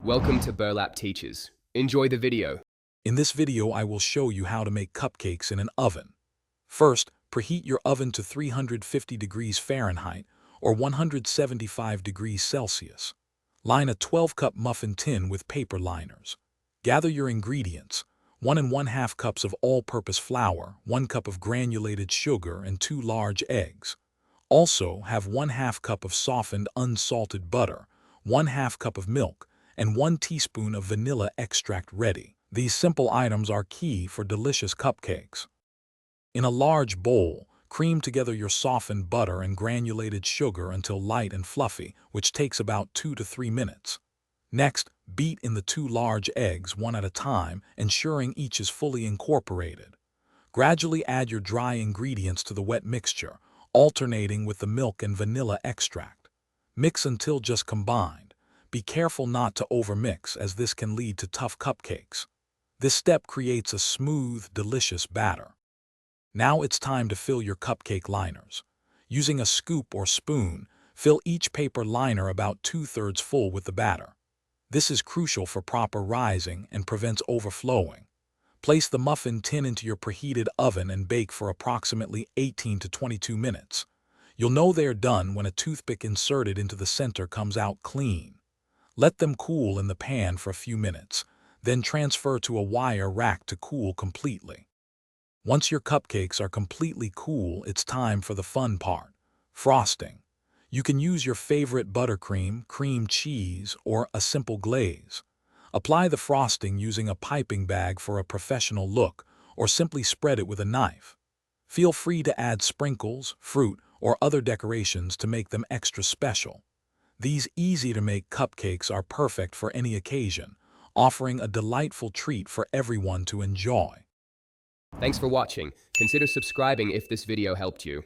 Welcome to Burlap Teachers. Enjoy the video. In this video, I will show you how to make cupcakes in an oven. First, preheat your oven to 350 degrees Fahrenheit or 175 degrees Celsius. Line a 12-cup muffin tin with paper liners. Gather your ingredients: 1 1/2 cups of all-purpose flour, 1 cup of granulated sugar, and 2 large eggs. Also, have 1/2 cup of softened unsalted butter, 1/2 cup of milk, and 1 teaspoon of vanilla extract ready. These simple items are key for delicious cupcakes. In a large bowl, cream together your softened butter and granulated sugar until light and fluffy, which takes about 2 to 3 minutes. Next, beat in the 2 large eggs one at a time, ensuring each is fully incorporated. Gradually add your dry ingredients to the wet mixture, alternating with the milk and vanilla extract. Mix until just combined. Be careful not to overmix, as this can lead to tough cupcakes. This step creates a smooth, delicious batter. Now it's time to fill your cupcake liners. Using a scoop or spoon, fill each paper liner about 2/3 full with the batter. This is crucial for proper rising and prevents overflowing. Place the muffin tin into your preheated oven and bake for approximately 18 to 22 minutes. You'll know they are done when a toothpick inserted into the center comes out clean. Let them cool in the pan for a few minutes, then transfer to a wire rack to cool completely. Once your cupcakes are completely cool, it's time for the fun part: frosting. You can use your favorite buttercream, cream cheese, or a simple glaze. Apply the frosting using a piping bag for a professional look, or simply spread it with a knife. Feel free to add sprinkles, fruit, or other decorations to make them extra special. These easy-to-make cupcakes are perfect for any occasion, offering a delightful treat for everyone to enjoy. Thanks for watching. Consider subscribing if this video helped you.